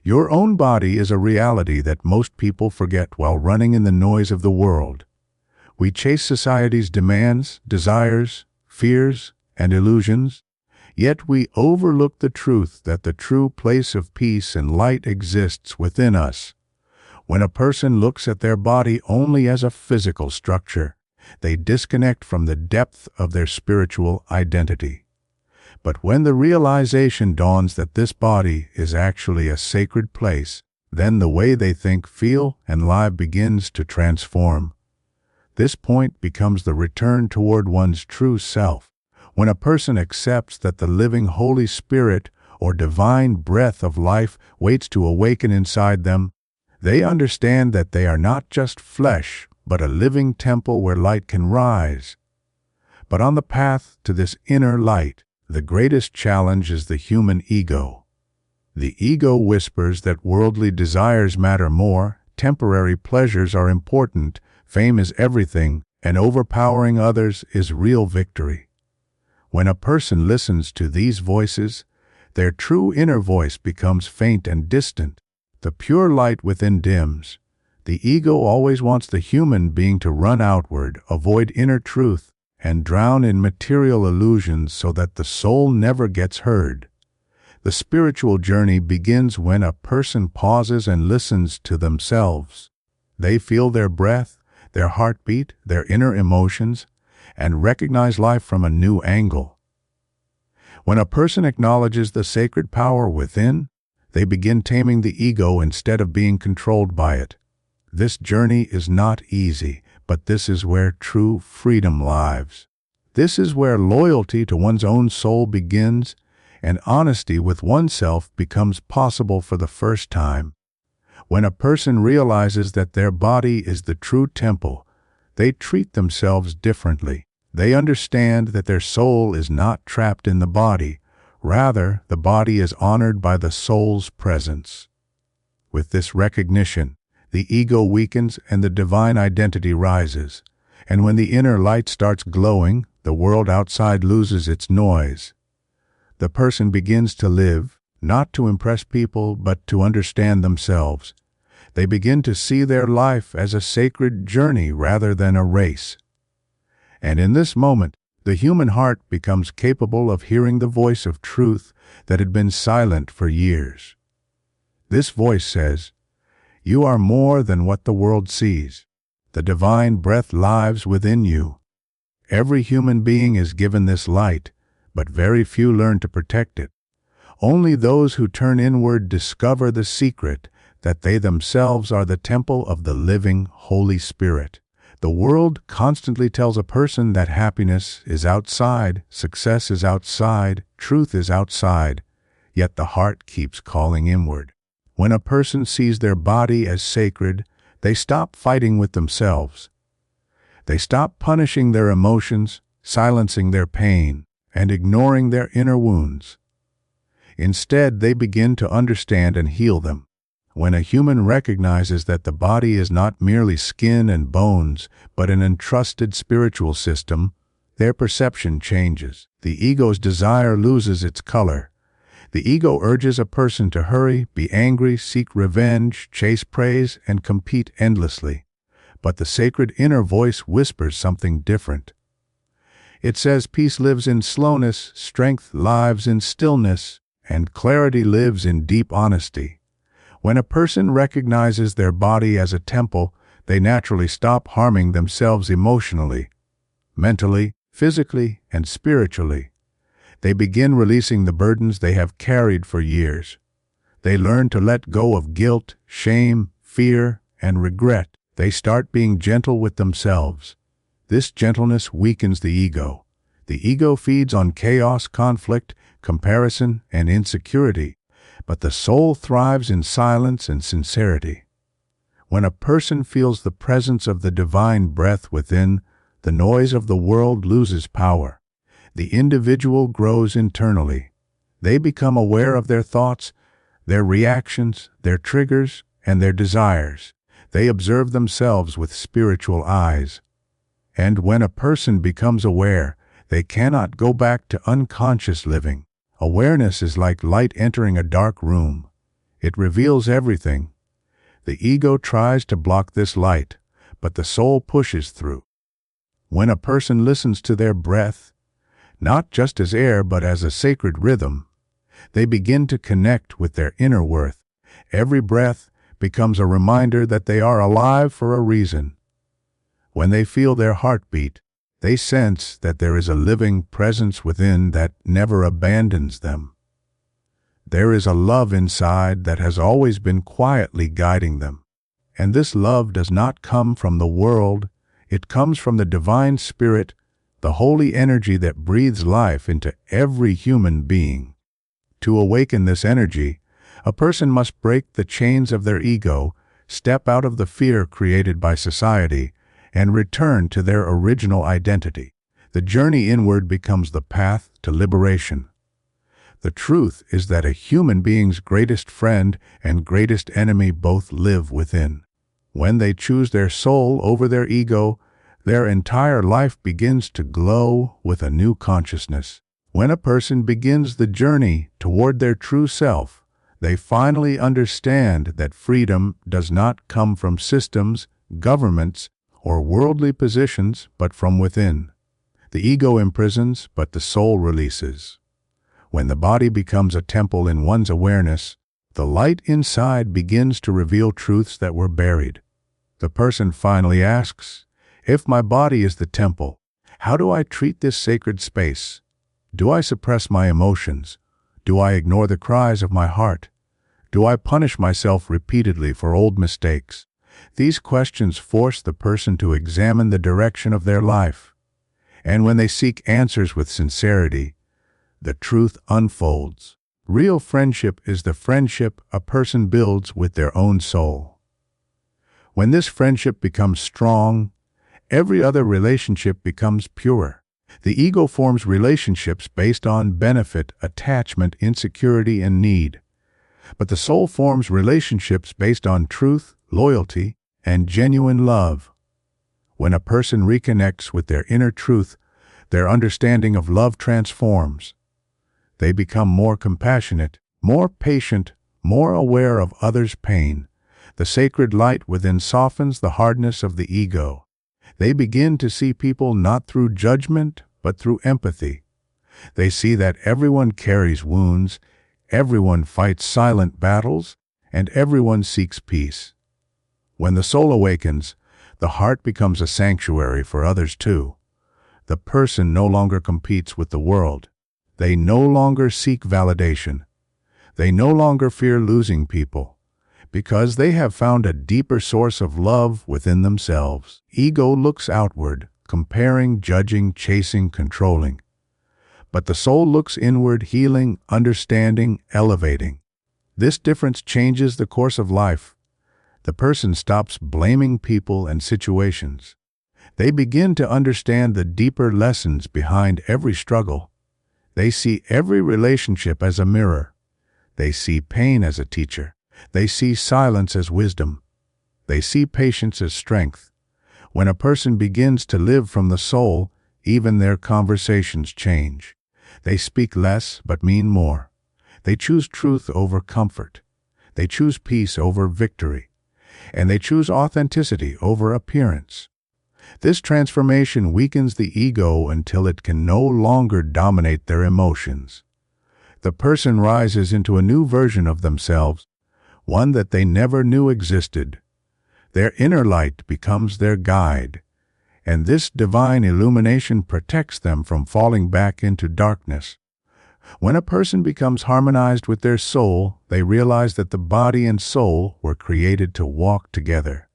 Your own body is a reality that most people forget while running in the noise of the world. We chase society's demands, desires, fears, and illusions, yet we overlook the truth that the true place of peace and light exists within us. When a person looks at their body only as a physical structure, they disconnect from the depth of their spiritual identity. But when the realization dawns that this body is actually a sacred place, then the way they think, feel, and live begins to transform. This point becomes the return toward one's true self. When a person accepts that the living Holy Spirit or divine breath of life waits to awaken inside them, they understand that they are not just flesh, but a living temple where light can rise. But on the path to this inner light, the greatest challenge is the human ego. The ego whispers that worldly desires matter more, temporary pleasures are important, fame is everything, and overpowering others is real victory. When a person listens to these voices, their true inner voice becomes faint and distant. The pure light within dims. The ego always wants the human being to run outward, avoid inner truth, and drown in material illusions so that the soul never gets heard. The spiritual journey begins when a person pauses and listens to themselves. They feel their breath, their heartbeat, their inner emotions, and recognize life from a new angle. When a person acknowledges the sacred power within, they begin taming the ego instead of being controlled by it. This journey is not easy, but this is where true freedom lives. This is where loyalty to one's own soul begins, and honesty with oneself becomes possible for the first time. When a person realizes that their body is the true temple, they treat themselves differently. They understand that their soul is not trapped in the body. Rather, the body is honored by the soul's presence. With this recognition, the ego weakens and the divine identity rises. And when the inner light starts glowing, the world outside loses its noise. The person begins to live, not to impress people, but to understand themselves. They begin to see their life as a sacred journey rather than a race. And in this moment, the human heart becomes capable of hearing the voice of truth that had been silent for years. This voice says, "You are more than what the world sees. The divine breath lives within you." Every human being is given this light, but very few learn to protect it. Only those who turn inward discover the secret that they themselves are the temple of the living Holy Spirit. The world constantly tells a person that happiness is outside, success is outside, truth is outside, yet the heart keeps calling inward. When a person sees their body as sacred, they stop fighting with themselves. They stop punishing their emotions, silencing their pain, and ignoring their inner wounds. Instead, they begin to understand and heal them. When a human recognizes that the body is not merely skin and bones, but an entrusted spiritual system, their perception changes. The ego's desire loses its color. The ego urges a person to hurry, be angry, seek revenge, chase praise, and compete endlessly. But the sacred inner voice whispers something different. It says peace lives in slowness, strength lives in stillness, and clarity lives in deep honesty. When a person recognizes their body as a temple, they naturally stop harming themselves emotionally, mentally, physically, and spiritually. They begin releasing the burdens they have carried for years. They learn to let go of guilt, shame, fear, and regret. They start being gentle with themselves. This gentleness weakens the ego. The ego feeds on chaos, conflict, comparison, and insecurity. But the soul thrives in silence and sincerity. When a person feels the presence of the divine breath within, the noise of the world loses power. The individual grows internally. They become aware of their thoughts, their reactions, their triggers, and their desires. They observe themselves with spiritual eyes. And when a person becomes aware, they cannot go back to unconscious living. Awareness is like light entering a dark room. It reveals everything. The ego tries to block this light, but the soul pushes through. When a person listens to their breath, not just as air but as a sacred rhythm, they begin to connect with their inner worth. Every breath becomes a reminder that they are alive for a reason. When they feel their heartbeat, they sense that there is a living presence within that never abandons them. There is a love inside that has always been quietly guiding them. And this love does not come from the world, it comes from the divine spirit, the holy energy that breathes life into every human being. To awaken this energy, a person must break the chains of their ego, step out of the fear created by society, and return to their original identity. The journey inward becomes the path to liberation. The truth is that a human being's greatest friend and greatest enemy both live within. When they choose their soul over their ego, their entire life begins to glow with a new consciousness. When a person begins the journey toward their true self, they finally understand that freedom does not come from systems, governments, or worldly positions, but from within. The ego imprisons, but the soul releases. When the body becomes a temple in one's awareness, the light inside begins to reveal truths that were buried. The person finally asks, if my body is the temple, how do I treat this sacred space? Do I suppress my emotions? Do I ignore the cries of my heart? Do I punish myself repeatedly for old mistakes? These questions force the person to examine the direction of their life. And when they seek answers with sincerity, the truth unfolds. Real friendship is the friendship a person builds with their own soul. When this friendship becomes strong, every other relationship becomes pure. The ego forms relationships based on benefit, attachment, insecurity, and need. But the soul forms relationships based on truth, loyalty, and genuine love. When a person reconnects with their inner truth, their understanding of love transforms. They become more compassionate, more patient, more aware of others' pain. The sacred light within softens the hardness of the ego. They begin to see people not through judgment, but through empathy. They see that everyone carries wounds, everyone fights silent battles, and everyone seeks peace. When the soul awakens, the heart becomes a sanctuary for others too. The person no longer competes with the world. They no longer seek validation. They no longer fear losing people, because they have found a deeper source of love within themselves. Ego looks outward, comparing, judging, chasing, controlling. But the soul looks inward, healing, understanding, elevating. This difference changes the course of life. The person stops blaming people and situations. They begin to understand the deeper lessons behind every struggle. They see every relationship as a mirror. They see pain as a teacher. They see silence as wisdom. They see patience as strength. When a person begins to live from the soul, even their conversations change. They speak less but mean more. They choose truth over comfort. They choose peace over victory. And they choose authenticity over appearance. This transformation weakens the ego until it can no longer dominate their emotions. The person rises into a new version of themselves, one that they never knew existed. Their inner light becomes their guide, and this divine illumination protects them from falling back into darkness. When a person becomes harmonized with their soul, they realize that the body and soul were created to walk together.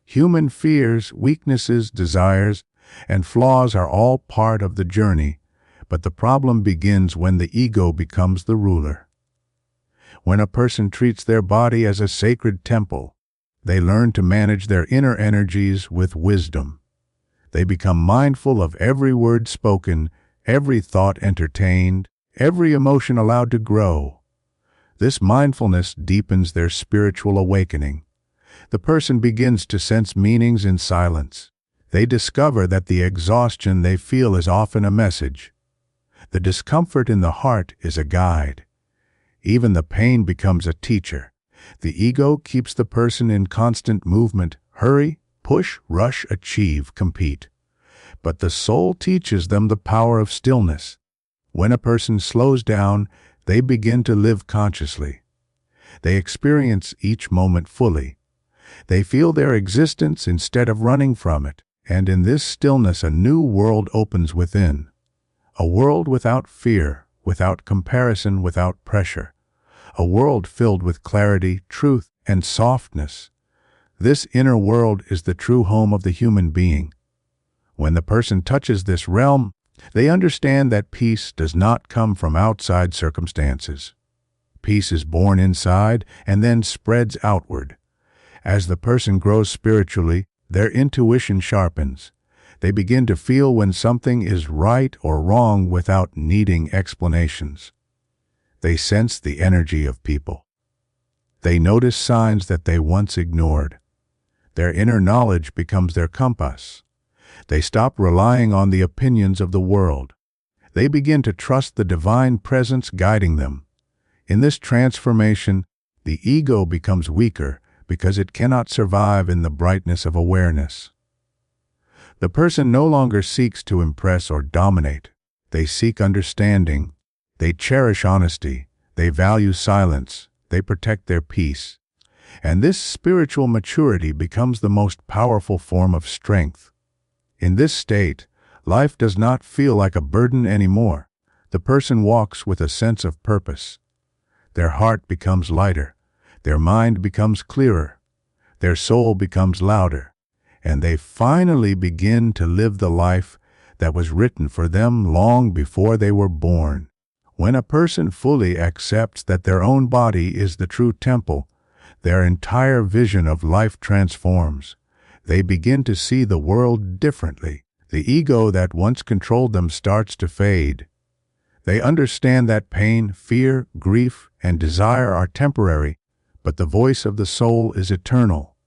Human fears, weaknesses, desires, and flaws are all part of the journey, but the problem begins when the ego becomes the ruler. When a person treats their body as a sacred temple, they learn to manage their inner energies with wisdom. They become mindful of every word spoken, every thought entertained, every emotion allowed to grow. This mindfulness deepens their spiritual awakening. The person begins to sense meanings in silence. They discover that the exhaustion they feel is often a message. The discomfort in the heart is a guide. Even the pain becomes a teacher. The ego keeps the person in constant movement, hurry, push, rush, achieve, compete. But the soul teaches them the power of stillness. When a person slows down, they begin to live consciously. They experience each moment fully. They feel their existence instead of running from it, and in this stillness a new world opens within. A world without fear, without comparison, without pressure. A world filled with clarity, truth, and softness. This inner world is the true home of the human being. When the person touches this realm, they understand that peace does not come from outside circumstances. Peace is born inside and then spreads outward. As the person grows spiritually, their intuition sharpens. They begin to feel when something is right or wrong without needing explanations. They sense the energy of people. They notice signs that they once ignored. Their inner knowledge becomes their compass. They stop relying on the opinions of the world. They begin to trust the divine presence guiding them. In this transformation, the ego becomes weaker because it cannot survive in the brightness of awareness. The person no longer seeks to impress or dominate. They seek understanding. They cherish honesty. They value silence. They protect their peace. And this spiritual maturity becomes the most powerful form of strength. In this state, life does not feel like a burden anymore. The person walks with a sense of purpose. Their heart becomes lighter. Their mind becomes clearer. Their soul becomes louder. And they finally begin to live the life that was written for them long before they were born. When a person fully accepts that their own body is the true temple, their entire vision of life transforms. They begin to see the world differently. The ego that once controlled them starts to fade. They understand that pain, fear, grief, and desire are temporary, but the voice of the soul is eternal.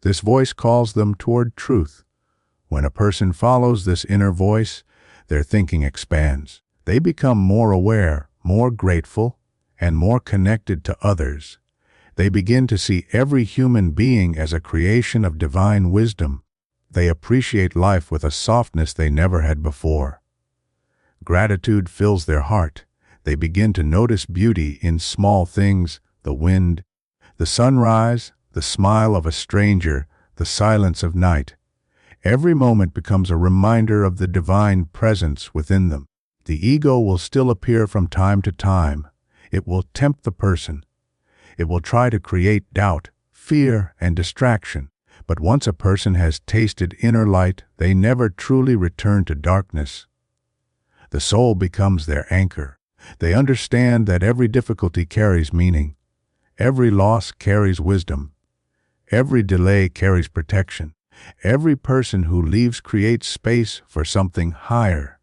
This voice calls them toward truth. When a person follows this inner voice, their thinking expands. They become more aware, more grateful, and more connected to others. They begin to see every human being as a creation of divine wisdom. They appreciate life with a softness they never had before. Gratitude fills their heart. They begin to notice beauty in small things, the wind, the sunrise, the smile of a stranger, the silence of night. Every moment becomes a reminder of the divine presence within them. The ego will still appear from time to time. It will tempt the person. It will try to create doubt, fear, and distraction. But once a person has tasted inner light, they never truly return to darkness. The soul becomes their anchor. They understand that every difficulty carries meaning. Every loss carries wisdom. Every delay carries protection. Every person who leaves creates space for something higher.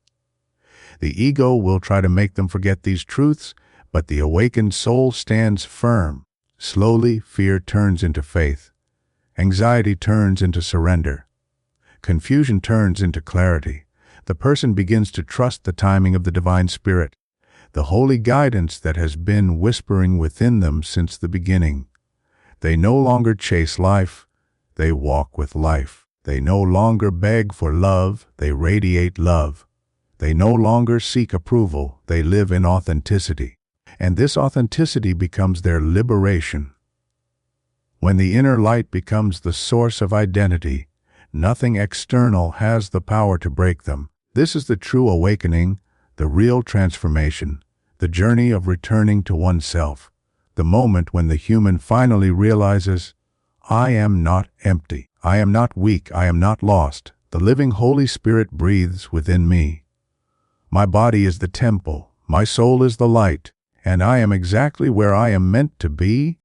The ego will try to make them forget these truths, but the awakened soul stands firm. Slowly, fear turns into faith. Anxiety turns into surrender. Confusion turns into clarity. The person begins to trust the timing of the divine spirit, the holy guidance that has been whispering within them since the beginning. They no longer chase life, they walk with life. They no longer beg for love, they radiate love. They no longer seek approval, they live in authenticity. And this authenticity becomes their liberation. When the inner light becomes the source of identity, nothing external has the power to break them. This is the true awakening, the real transformation, the journey of returning to oneself, the moment when the human finally realizes, I am not empty, I am not weak, I am not lost. The living Holy Spirit breathes within me. My body is the temple, my soul is the light, and I am exactly where I am meant to be.